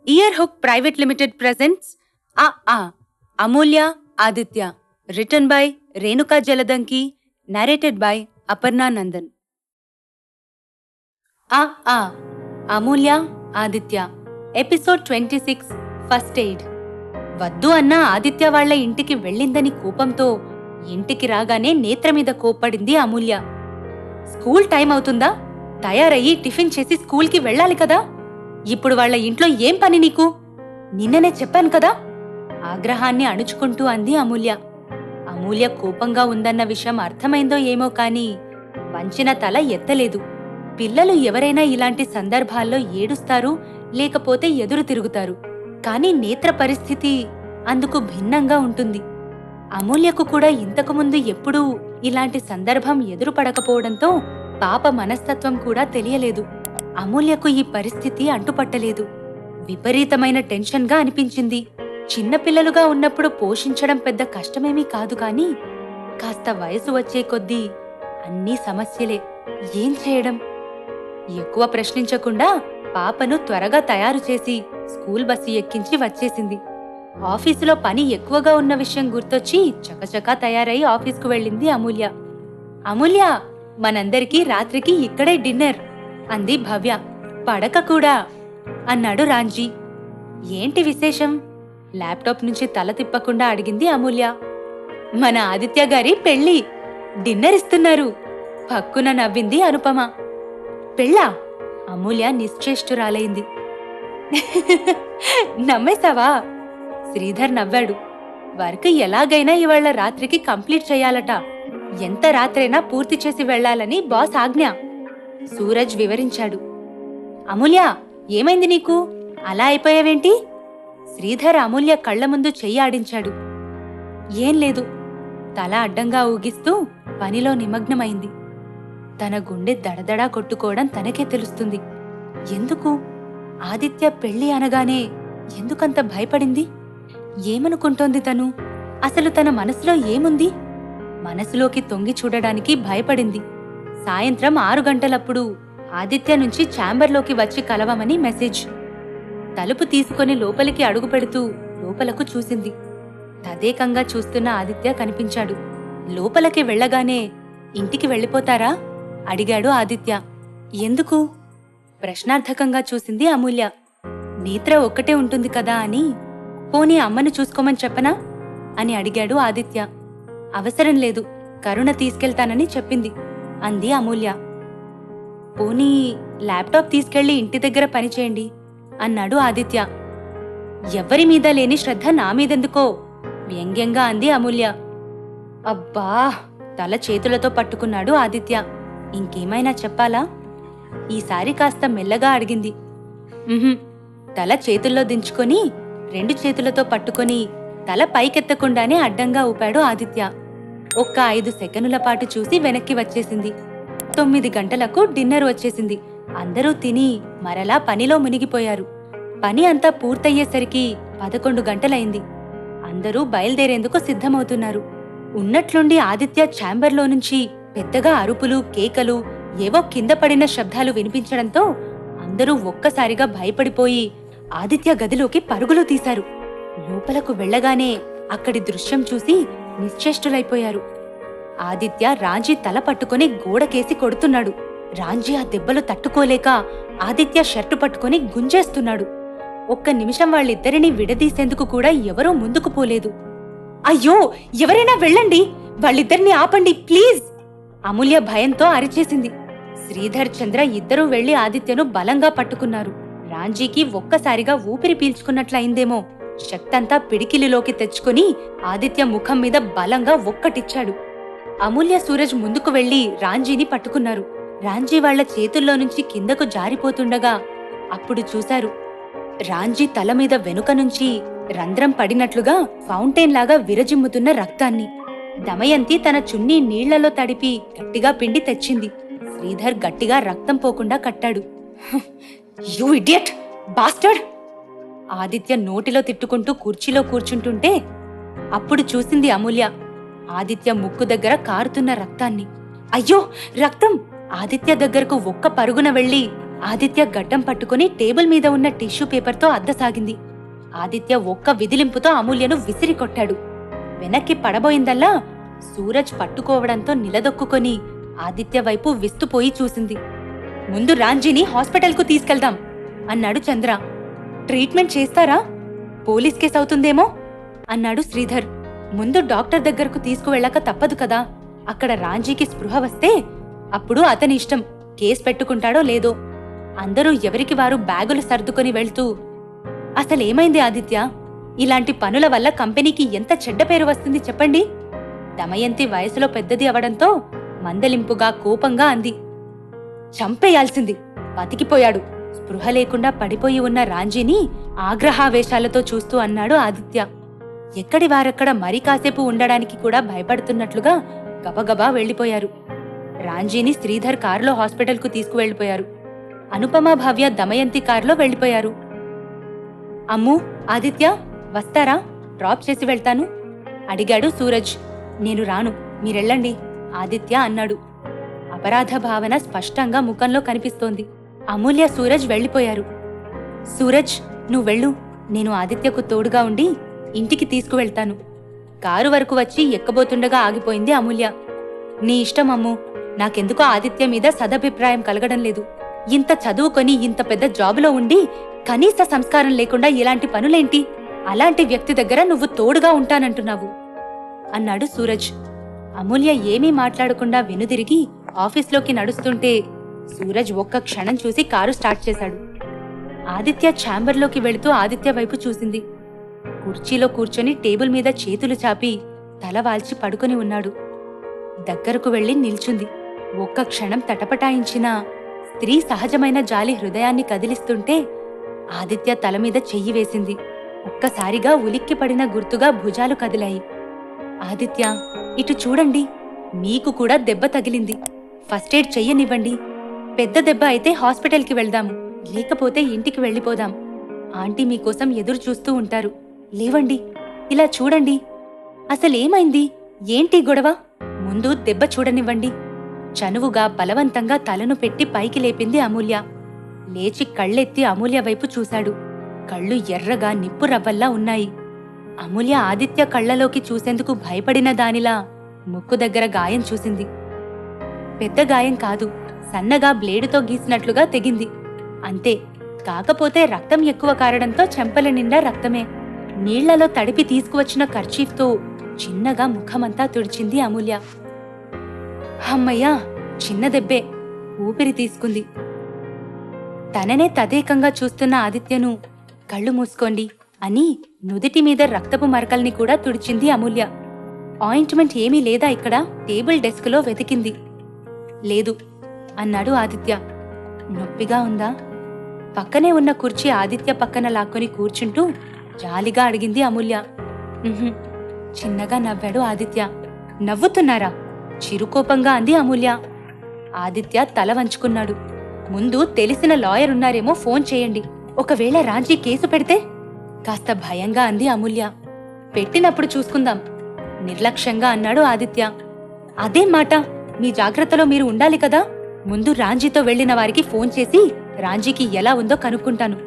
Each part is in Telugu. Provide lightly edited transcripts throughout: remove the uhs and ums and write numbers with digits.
Earhook Private Limited presents Amulya Aditya, written by Renuka Jaladanki, narrated by Aparna Nandan. Amulya Aditya, Episode 26, First Aid. వద్దు అన్న ఆదిత్య వాళ్ల ఇంటికి వెళ్ళిందని కోపంతో ఇంటికి రాగానే నేత్ర మీద కోప్పడింది అమూల్య. స్కూల్ టైం అవుతుందా? తయారయ్యి టిఫిన్ చేసి స్కూల్కి వెళ్ళాలి కదా. ఇప్పుడు వాళ్ల ఇంట్లో ఏం పని నీకు? నిన్ననే చెప్పాను కదా. ఆగ్రహాన్ని అణుచుకుంటూ అంది అమూల్య. అమూల్య కోపంగా ఉందన్న విషయం అర్థమైందో ఏమో కాని వంచిన తల ఎత్తలేదు. పిల్లలు ఎవరైనా ఇలాంటి సందర్భాల్లో ఏడుస్తారు, లేకపోతే ఎదురు తిరుగుతారు. కాని నేత్ర పరిస్థితి అందుకు భిన్నంగా ఉంటుంది. అమూల్యకు కూడా ఇంతకుముందు ఎప్పుడూ ఇలాంటి సందర్భం ఎదురుపడకపోవడంతో పాప మనస్తత్వం కూడా తెలియలేదు. అమూల్యకు ఈ పరిస్థితి అంటుపట్టలేదు. విపరీతమైన టెన్షన్గా అనిపించింది. చిన్నపిల్లలుగా ఉన్నప్పుడు పోషించడం పెద్ద కష్టమేమీ కాదు కాని కాస్త వయసు వచ్చే కొద్దీ అన్నీ సమస్యలే. ఏం చేయడం? ఎక్కువ ప్రశ్నించకుండా పాపను త్వరగా తయారు చేసి స్కూల్ బస్సు ఎక్కించి వచ్చేసింది. ఆఫీసులో పని ఎక్కువగా ఉన్న విషయం గుర్తొచ్చి చకచకా తయారై ఆఫీస్కు వెళ్ళింది అమూల్య. అమూల్య, మనందరికీ రాత్రికి ఇక్కడే డిన్నర్ అంది భవ్య. పడక కూడా అన్నాడు రాంజీ. ఏంటి విశేషం? ల్యాప్టాప్ నుంచి తల తిప్పకుండా అడిగింది అమూల్య. మన ఆదిత్య గారి పెళ్లి, డిన్నర్ ఇస్తున్నారు పక్కున నవ్వింది అనుపమ. పెళ్ళా? అమూల్య నిశ్చేష్టురాలైంది. నమ్మేశావా? శ్రీధర్ నవ్వాడు. వర్క్ ఎలాగైనా ఇవాళ రాత్రికి కంప్లీట్ చెయ్యాలట. ఎంత రాత్రైనా పూర్తి చేసి వెళ్లాలని బాస్ ఆజ్ఞ. సూరజ్ వివరించాడు. అమూల్య, ఏమైంది నీకు? అలా అయిపోయావేంటి? శ్రీధర్ అమూల్య కళ్ల ముందు చెయ్యి ఆడించాడు. ఏం లేదు, తల అడ్డంగా ఊగిస్తూ పనిలో నిమగ్నమైంది. తన గుండె దడదడా కొట్టుకోవడం తనకే తెలుస్తుంది. ఎందుకు? ఆదిత్య పెళ్లి అనగానే ఎందుకంత భయపడింది? ఏమనుకుంటోంది తను? అసలు తన మనసులో ఏముంది? మనసులోకి తొంగి చూడడానికి భయపడింది. సాయంత్రం 6 గంటలప్పుడు ఆదిత్య నుంచి ఛాంబర్లోకి వచ్చి కలవమని మెసేజ్. తలుపు తీసుకుని లోపలికి అడుగు పెడుతూ లోపలకు చూసింది. తదేకంగా చూస్తున్న ఆదిత్య కనిపించాడు. లోపలికి వెళ్లగానే ఇంటికి వెళ్ళిపోతారా అడిగాడు ఆదిత్య. ఎందుకు? ప్రశ్నార్థకంగా చూసింది అమూల్య. నేత్ర ఒక్కటే ఉంటుంది కదా అని. పోనీ అమ్మను చూసుకోమని చెప్పనా అని అడిగాడు ఆదిత్య. అవసరం లేదు, కరుణ తీసుకెళ్తానని చెప్పింది అంది అమూల్య. పోనీ ల్యాప్టాప్ తీసుకెళ్లి ఇంటి దగ్గర పనిచేయండి అన్నాడు ఆదిత్య. ఎవ్వరి మీద లేని శ్రద్ధ నా మీదెందుకో వ్యంగ్యంగా అంది అమూల్య. అబ్బా, తల చేతులతో పట్టుకున్నాడు ఆదిత్య. ఇంకేమైనా చెప్పాలా? ఈసారి కాస్త మెల్లగా అడిగింది. తల చేతుల్లో దించుకొని 2 చేతులతో పట్టుకొని తల పైకెత్తకుండానే అడ్డంగా ఊపాడు ఆదిత్య. ఒక్క 5 సెకనుల పాటు చూసి వెనక్కి వచ్చేసింది. 9 గంటలకు డిన్నర్ వచ్చేసింది. అందరూ తిని మరలా పనిలో మునిగిపోయారు. పని అంతా పూర్తయ్యేసరికి 11 గంటలైంది. అందరూ బయలుదేరేందుకు సిద్ధమవుతున్నారు. ఉన్నట్లుండి ఆదిత్య ఛాంబర్లో నుంచి పెద్దగా అరుపులు, కేకలు, ఏవో కింద పడిన శబ్దాలు వినిపించడంతో అందరూ ఒక్కసారిగా భయపడిపోయి ఆదిత్య గదిలోకి పరుగులు తీశారు. లోపలకు వెళ్లగానే అక్కడి దృశ్యం చూసి నిశ్చేష్టులైపోయారు. ఆదిత్య రాంజీ తల పట్టుకుని గోడకేసి కొడుతున్నాడు. రాంజీ ఆ దెబ్బలు తట్టుకోలేక ఆదిత్య షర్టు పట్టుకుని గుంజేస్తున్నాడు. ఒక్క నిమిషం వాళ్ళిద్దరినీ విడదీసేందుకు కూడా ఎవరూ ముందుకు పోలేదు. అయ్యో, ఎవరైనా వెళ్ళండి, వాళ్ళిద్దరినీ ఆపండి ప్లీజ్! అమూల్య భయంతో అరిచేసింది. శ్రీధర్, చంద్ర ఇద్దరూ వెళ్లి ఆదిత్యను బలంగా పట్టుకున్నారు. రాంజీకి ఒక్కసారిగా ఊపిరి పీల్చుకున్నట్లయిందేమో. శక్తంతా పిడికిలిలోకి తెచ్చుకుని ఆదిత్య ముఖం మీద బలంగా ఒక్కటిచ్చాడు. అమూల్య, సూరజ్ ముందుకు వెళ్లి రాంజీని పట్టుకున్నారు. రాంజీ వాళ్ల చేతుల్లో నుంచి కిందకు జారిపోతుండగా అప్పుడు చూశారు రాంజీ తల మీద వెనుక నుంచి రంధ్రం పడినట్లుగా ఫౌంటైన్ లాగా విరజిమ్ముతున్న రక్తాన్ని. దమయంతి తన చున్నీ నీళ్లలో తడిపి గట్టిగా పిండి తెచ్చింది. శ్రీధర్ గట్టిగా రక్తం పోకుండా కట్టాడు. You idiot bastard! ఆదిత్య నోటిలో తిట్టుకుంటూ కుర్చీలో కూర్చుంటుంటే అప్పుడు చూసింది అమూల్య ఆదిత్య ముక్కు దగ్గర కారుతున్న రక్తాన్ని. అయ్యో, రక్తం! ఆదిత్య దగ్గరకు ఒక్క పరుగున వెళ్లి ఆదిత్య గడ్డం పట్టుకుని టేబుల్ మీద ఉన్న టిష్యూ పేపర్తో అద్దసాగింది. ఆదిత్య ఒక్క విదిలింపుతో అమూల్యను విసిరి కొట్టాడు. వెనక్కి పడబోయిందల్లా సూరజ్ పట్టుకోవడంతో నిలదొక్కుని ఆదిత్య వైపు విస్తుపోయి చూసింది. ముందు రాంజీని హాస్పిటల్కు తీసుకెళ్దాం అన్నాడు చంద్ర. ట్రీట్మెంట్ చేస్తారా? పోలీస్ కేసు అవుతుందేమో అన్నాడు శ్రీధర్. ముందు డాక్టర్ దగ్గరకు తీసుకువెళ్ళక తప్పదు కదా. అక్కడ రాంజీకి స్పృహ వస్తే అప్పుడు అతని ఇష్టం, కేసు పెట్టుకుంటాడో లేదో. అందరూ ఎవరికి వారు బ్యాగులు సర్దుకొని వెళ్తూ, అసలేమైంది ఆదిత్య? ఇలాంటి పనుల వల్ల కంపెనీకి ఎంత చెడ్డ పేరు వస్తుంది చెప్పండి. దమయంతి వయసులో పెద్దది అవడంతో మందలింపుగా కోపంగా అంది. చంపేయాల్సింది, బతికిపోయాడు. స్పృహ లేకుండా పడిపోయి ఉన్న రాంజీని ఆగ్రహావేశాలతో చూస్తూ అన్నాడు ఆదిత్య. ఎక్కడి వారక్కడ మరి కాసేపు ఉండడానికి కూడా భయపడుతున్నట్లుగా గబగబా వెళ్లిపోయారు. రాంజీని శ్రీధర్ కారులో హాస్పిటల్కు తీసుకువెళ్లిపోయారు. అనుపమ, భవ్య దమయంతి కారులో వెళ్లిపోయారు. అమ్ము, ఆదిత్య వస్తారా? డ్రాప్ చేసి వెళ్తాను అడిగాడు సూరజ్. నేను రాను, మీరెళ్ళండి ఆదిత్య అన్నాడు. అపరాధ భావన స్పష్టంగా ముఖంలో కనిపిస్తోంది. అమూల్య, సూరజ్ వెళ్లిపోయారు. సూరజ్, నువ్వెళ్ళు, నేను ఆదిత్యకు తోడుగా ఉండి ఇంటికి తీసుకువెళ్తాను. కారు వరకు వచ్చి ఎక్కబోతుండగా ఆగిపోయింది అమూల్య. నీ ఇష్టం అమ్ము, నాకెందుకో ఆదిత్య మీద సదభిప్రాయం కలగడం లేదు. ఇంత చదువుకొని ఇంత పెద్ద జాబులో ఉండి కనీస సంస్కారం లేకుండా ఇలాంటి పనులేంటి? అలాంటి వ్యక్తి దగ్గర నువ్వు తోడుగా ఉంటానంటున్నావు అన్నాడు సూరజ్. అమూల్య ఏమీ మాట్లాడకుండా వెనుదిరిగి ఆఫీస్లోకి నడుస్తుంటే సూరజ్ ఒక్క క్షణం చూసి కారు స్టార్ట్ చేశాడు. ఆదిత్య ఛాంబర్లోకి వెళుతూ ఆదిత్య వైపు చూసింది. కుర్చీలో కూర్చొని టేబుల్ మీద చేతులు చాపి తల వాల్చి పడుకొని ఉన్నాడు. దగ్గరకు వెళ్లి నిల్చుంది. ఒక్క క్షణం తటపటాయించిన స్త్రీ సహజమైన జాలి హృదయాన్ని కదిలిస్తుంటే ఆదిత్య తల మీద చెయ్యి వేసింది. ఒక్కసారిగా ఉలిక్కిపడిన గుర్తుగా భుజాలు కదిలాయి. ఆదిత్య, ఇటు చూడండి, మీకు కూడా దెబ్బ తగిలింది. ఫస్ట్ ఎయిడ్ చెయ్యనివ్వండి. పెద్ద దెబ్బ అయితే హాస్పిటల్కి వెళ్దాము, లేకపోతే ఇంటికి వెళ్ళిపోదాం. ఆంటీ మీకోసం ఎదురు చూస్తూ ఉంటారు. లేవండి, ఇలా చూడండి. అసలేమైంది? ఏంటి గొడవ? ముందు దెబ్బ చూడనివ్వండి. చనువుగా బలవంతంగా తలను పెట్టి పైకి లేపింది అమూల్య. లేచి కళ్ళెత్తి అమూల్య వైపు చూశాడు. కళ్ళు ఎర్రగా నిప్పు రవ్వల్లా ఉన్నాయి. అమూల్య ఆదిత్య కళ్లలోకి చూసేందుకు భయపడిన దానిలా ముక్కు దగ్గర గాయం చూసింది. పెద్ద గాయం కాదు, సన్నగా బ్లేడుతో గీసినట్లుగా తెగింది అంతే. కాకపోతే రక్తం ఎక్కువ కారడంతో చెంపల నిండా రక్తమే. నీళ్లలో తడిపి తీసుకువచ్చిన కర్చీఫ్తో చిన్నగా ముఖమంతా తుడిచింది అమూల్య. అమ్మయ్యా, చిన్న దెబ్బే, ఊపిరి తీసుకుంది. తననే తదేకంగా చూస్తున్న ఆదిత్యను కళ్ళు మూసుకోండి అని నుదిటి మీద రక్తపు మరకల్ని కూడా తుడిచింది అమూల్య. ఆయింట్మెంట్ ఏమీ లేదా ఇక్కడ? టేబుల్ డెస్క్లో వెతికింది. లేదు అన్నాడు ఆదిత్య. నొప్పిగా ఉందా? పక్కనే ఉన్న కుర్చీ ఆదిత్య పక్కన లాక్కొని కూర్చుంటూ జాలిగా అడిగింది అమూల్య. చిన్నగా నవ్వాడు ఆదిత్య. నవ్వుతున్నారా? చిరుకోపంగా అంది అమూల్య. ఆదిత్య తల వంచుకున్నాడు. ముందు తెలిసిన లాయర్ ఉన్నారేమో ఫోన్ చేయండి. ఒకవేళ రాంజీ కేసు పెడితే? కాస్త భయంగా అంది అమూల్య. పెట్టినప్పుడు చూసుకుందాం నిర్లక్ష్యంగా అన్నాడు ఆదిత్య. అదేం మాట, మీ జాగ్రత్తలో మీరు ఉండాలి కదా. ముందు రాంజీతో వెళ్లిన వారికి ఫోన్ చేసి రాంజీకి ఎలా ఉందో కనుక్కుంటాను.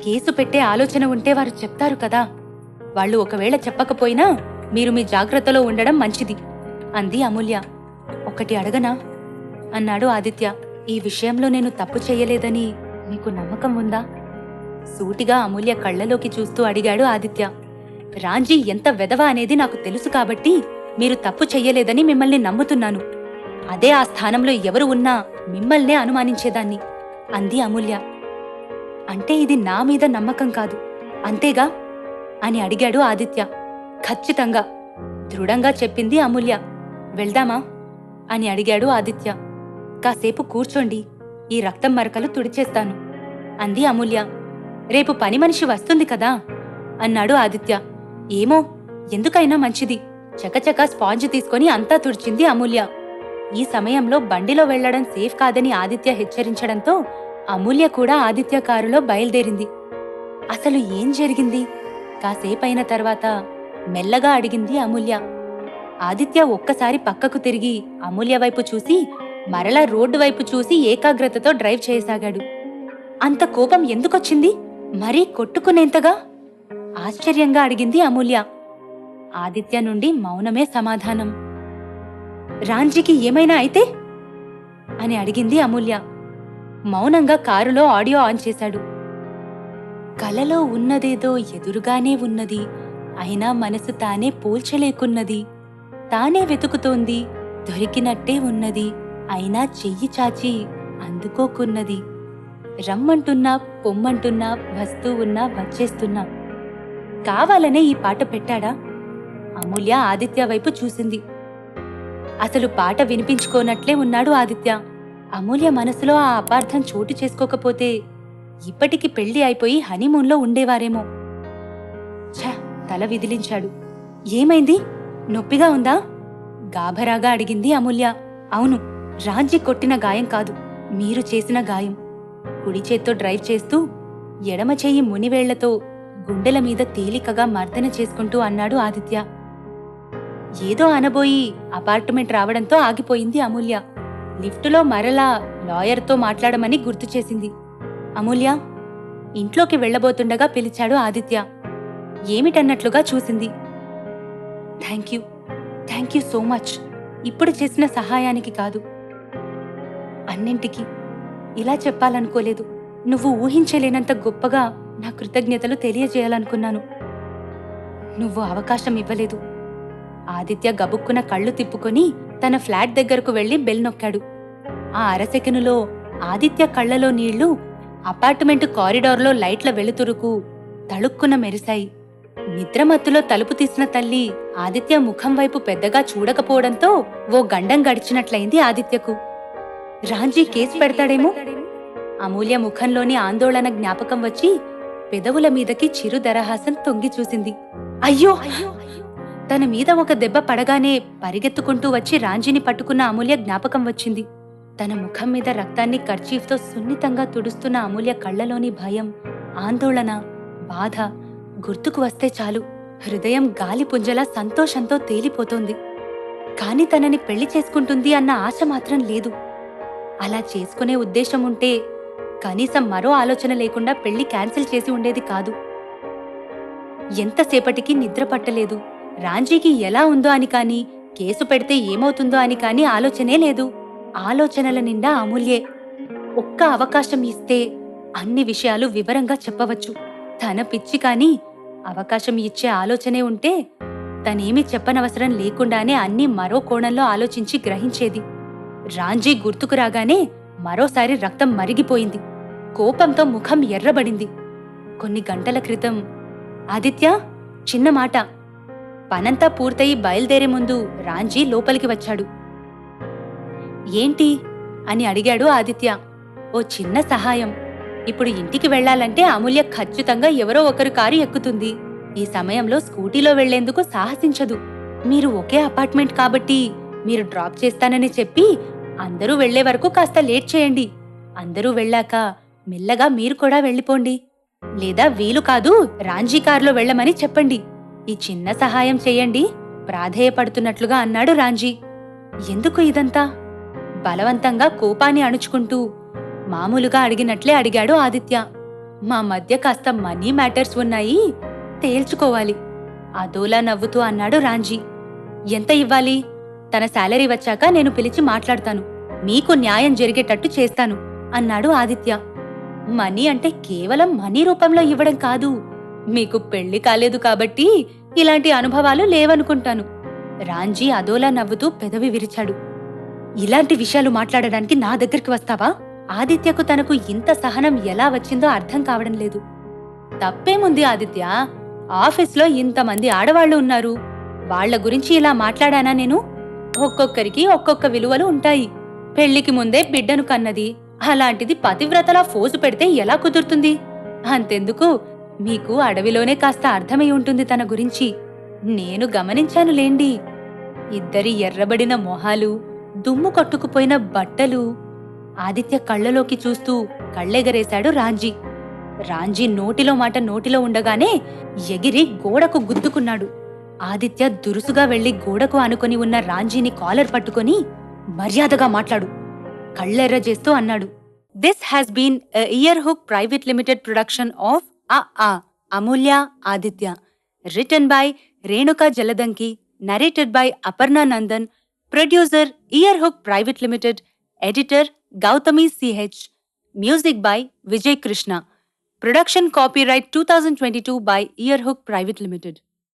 కేసు పెట్టే ఆలోచన ఉంటే వారు చెప్తారు కదా. వాళ్ళు ఒకవేళ చెప్పకపోయినా మీరు మీ జాగ్రత్తలో ఉండడం మంచిది అంది అమూల్య. ఒకటి అడగనా అన్నాడు ఆదిత్య. ఈ విషయంలో నేను తప్పు చెయ్యలేదని మీకు నమ్మకం ఉందా? సూటిగా అమూల్య కళ్లలోకి చూస్తూ అడిగాడు ఆదిత్య. రాంజీ ఎంత వెధవ అనేది నాకు తెలుసు కాబట్టి మీరు తప్పు చెయ్యలేదని మిమ్మల్ని నమ్ముతున్నాను. అదే ఆ స్థానంలో ఎవరు ఉన్నా మిమ్మల్నే అనుమానించేదాన్ని అంది అమూల్య. అంటే ఇది నా మీద నమ్మకం కాదు అంతేగా అని అడిగాడు ఆదిత్య. ఖచ్చితంగా, దృఢంగా చెప్పింది అమూల్య. వెళ్దామా అని అడిగాడు ఆదిత్య. కాసేపు కూర్చోండి, ఈ రక్తం మరకలు తుడిచేస్తాను అంది అమూల్య. రేపు పని మనిషి వస్తుంది కదా అన్నాడు ఆదిత్య. ఏమో, ఎందుకైనా మంచిది. చకచకా స్పాంజ్ తీసుకొని అంతా తుడిచింది అమూల్య. ఈ సమయంలో బండిలో వెళ్లడం సేఫ్ కాదని ఆదిత్య హెచ్చరించడంతో అమూల్య కూడా ఆదిత్య కారులో బయలుదేరింది. అసలు ఏం జరిగింది? కాసేపైన తర్వాత మెల్లగా అడిగింది అమూల్య. ఆదిత్య ఒక్కసారి పక్కకు తిరిగి అమూల్య వైపు చూసి మరలా రోడ్డు వైపు చూసి ఏకాగ్రతతో డ్రైవ్ చేయసాగాడు. అంత కోపం ఎందుకొచ్చింది? మరీ కొట్టుకునేంతగా? ఆశ్చర్యంగా అడిగింది అమూల్య. ఆదిత్య నుండి మౌనమే సమాధానం. రాంజీకి ఏమైనా అయితే అని అడిగింది అమూల్య. మౌనంగా కారులో ఆడియో ఆన్ చేశాడు. కలలో ఉన్నదేదో ఎదురుగానే ఉన్నది, అయినా మనసు తానే పోల్చలేకున్నది. తానే వెతుకుతోంది, దొరికినట్టే ఉన్నది, అయినా చెయ్యి చాచి అందుకోకున్నది. రమ్మంటున్నా పొమ్మంటున్నా వస్తూ ఉన్నా వచ్చేస్తున్నా. కావాలనే ఈ పాట పెట్టాడా? అమూల్య ఆదిత్య వైపు చూసింది. అసలు పాట వినిపించుకోనట్లే ఉన్నాడు ఆదిత్య. అమూల్య మనసులో ఆ అపార్థం చోటు చేసుకోకపోతే ఇప్పటికి పెళ్లి అయిపోయి హనీమూన్లో ఉండేవారేమో. ఛ, తల విదిలించాడు. ఏమైంది? నొప్పిగా ఉందా? గాభరాగా అడిగింది అమూల్య. అవును, రాంజీ కొట్టిన గాయం కాదు, మీరు చేసిన గాయం. కుడి చేత్తో డ్రైవ్ చేస్తూ ఎడమ చెయ్యి మునివేళ్లతో గుండెల మీద తేలికగా మర్దన చేసుకుంటూ అన్నాడు ఆదిత్య. ఏదో అనబోయి అపార్ట్మెంట్ రావడంతో ఆగిపోయింది అమూల్య. లిఫ్టులో మరలా లాయర్తో మాట్లాడమని గుర్తు చేసింది. అమూల్య, ఇంట్లోకి వెళ్లబోతుండగా పిలిచాడు ఆదిత్య. ఏమిటన్నట్లుగా చూసింది. Thank you so much. ఇప్పుడు చేసిన సహాయానికి కాదు, అన్నింటికి. ఇలా చెప్పాలనుకోలేదు. నువ్వు ఊహించలేనంత గొప్పగా నా కృతజ్ఞతలు తెలియజేయాలనుకున్నాను. నువ్వు అవకాశం ఇవ్వలేదు. ఆదిత్య గబుక్కున కళ్ళు తిప్పుకొని తన ఫ్లాట్ దగ్గరకు వెళ్లి బెల్ నొక్కాడు. ఆ అరసెకనులో ఆదిత్య కళ్లలో నీళ్లు అపార్ట్మెంటు కారిడార్లో లైట్ల వెలుతురుకు తళుక్కున మెరిశాయి. నిద్రమత్తులో తలుపు తీసిన తల్లి ఆదిత్య ముఖం వైపు పెద్దగా చూడకపోవడంతో ఓ గండం గడిచినట్లయింది ఆదిత్యకు. రాంజీ కేసు పెడతాడేమో? అమూల్య ముఖంలోని ఆందోళన జ్ఞాపకం వచ్చి పెదవుల మీదకి చిరు దరహాసం తొంగి చూసింది. అయ్యో! తన మీద ఒక దెబ్బ పడగానే పరిగెత్తుకుంటూ వచ్చి రాంజీని పట్టుకున్న అమూల్య జ్ఞాపకం వచ్చింది. తన ముఖం మీద రక్తాన్ని కర్చీఫ్తో సున్నితంగా తుడుస్తున్న అమూల్య కళ్లలోని భయం, ఆందోళన, బాధ గుర్తుకు వస్తే చాలు హృదయం గాలిపుంజలా సంతోషంతో తేలిపోతోంది. కాని తనని పెళ్లి చేసుకుంటుంది అన్న ఆశ మాత్రం లేదు. అలా చేసుకునే ఉద్దేశం ఉంటే కనీసం మరో ఆలోచన లేకుండా పెళ్లి క్యాన్సిల్ చేసి ఉండేది కాదు. ఎంతసేపటికి నిద్ర పట్టలేదు. రాంజీకి ఎలా ఉందో అని కాని, కేసు పెడితే ఏమవుతుందో అని కాని ఆలోచనే లేదు. ఆలోచనల నిండా అమూల్యే. ఒక్క అవకాశం ఇస్తే అన్ని విషయాలు వివరంగా చెప్పవచ్చు. తన పిచ్చి కాని అవకాశం ఇచ్చే ఆలోచనే ఉంటే తనేమీ చెప్పనవసరం లేకుండానే అన్నీ మరో కోణంలో ఆలోచించి గ్రహించేది. రాంజీ గుర్తుకు రాగానే మరోసారి రక్తం మరిగిపోయింది. కోపంతో ముఖం ఎర్రబడింది. కొన్ని గంటల క్రితం ఆదిత్య, చిన్న మాట. పనంతా పూర్తయి బయలుదేరే ముందు రాంజీ లోపలికి వచ్చాడు. ఏంటి అని అడిగాడు ఆదిత్య. ఓ చిన్న సహాయం. ఇప్పుడు ఇంటికి వెళ్లాలంటే అమూల్య ఖచ్చితంగా ఎవరో ఒకరు కారు ఎక్కుతుంది. ఈ సమయంలో స్కూటీలో వెళ్లేందుకు సాహసించదు. మీరు ఒకే అపార్ట్మెంట్ కాబట్టి మీరు డ్రాప్ చేస్తానని చెప్పి అందరూ వెళ్లే వరకు కాస్త లేట్ చేయండి. అందరూ వెళ్ళాక మెల్లగా మీరు కూడా వెళ్ళిపోండి. లేదా వీలు కాదు, రాంజీ కారులో వెళ్లమని చెప్పండి. ఈ చిన్న సహాయం చెయ్యండి, ప్రాధేయపడుతున్నట్లుగా అన్నాడు రాంజీ. ఎందుకు ఇదంతా? బలవంతంగా కోపాన్ని అణుచుకుంటూ మామూలుగా అడిగినట్లే అడిగాడు ఆదిత్య. మా మధ్య కాస్త మనీ మ్యాటర్స్ ఉన్నాయి, తేల్చుకోవాలి. అదోలా నవ్వుతూ అన్నాడు రాంజీ. ఎంత ఇవ్వాలి? తన శాలరీ వచ్చాక నేను పిలిచి మాట్లాడతాను. మీకు న్యాయం జరిగేటట్టు చేస్తాను అన్నాడు ఆదిత్య. మనీ అంటే కేవలం మనీ రూపంలో ఇవ్వడం కాదు. మీకు పెళ్లి కాలేదు కాబట్టి ఇలాంటి అనుభవాలు లేవనుకుంటాను. రాంజీ అదోలా నవ్వుతూ పెదవి విరిచాడు. ఇలాంటి విషయాలు మాట్లాడడానికి నా దగ్గరికి వస్తావా? ఆదిత్యకు తనకు ఇంత సహనం ఎలా వచ్చిందో అర్థం కావడం లేదు. తప్పేముంది ఆదిత్య? ఆఫీస్లో ఇంతమంది ఆడవాళ్లు ఉన్నారు. వాళ్ల గురించి ఇలా మాట్లాడానా నేను? ఒక్కొక్కరికి ఒక్కొక్క విలువలు ఉంటాయి. పెళ్లికి ముందే బిడ్డను కన్నది, అలాంటిది పతివ్రతలా ఫోజు పెడితే ఎలా కుదురుతుంది? అంతెందుకు, మీకు అడవిలోనే కాస్త అర్థమై ఉంటుంది తన గురించి. నేను గమనించానులేండి. ఇద్దరి ఎర్రబడిన మొహాలు, దుమ్ము కొట్టుకుపోయిన బట్టలు. ఆదిత్య కళ్లలోకి చూస్తూ కళ్ళెగరేశాడు రాంజీ. రాంజీ నోటిలో మాట నోటిలో ఉండగానే ఎగిరి గోడకు గుద్దుకున్నాడు. ఆదిత్య దురుసుగా వెళ్లి గోడకు ఆనుకొని ఉన్న రాంజీని కాలర్ పట్టుకొని, మర్యాదగా మాట్లాడు, కళ్ళెర్ర చేస్తూ అన్నాడు. This has been a Earhook Private Limited production of Amulya Aditya, written by Renuka Jaladanki, narrated by Aparna Nandan, producer Earhook Private Limited, editor Gautami CH, music by Vijay Krishna. Production copyright 2022 by Earhook Private Limited.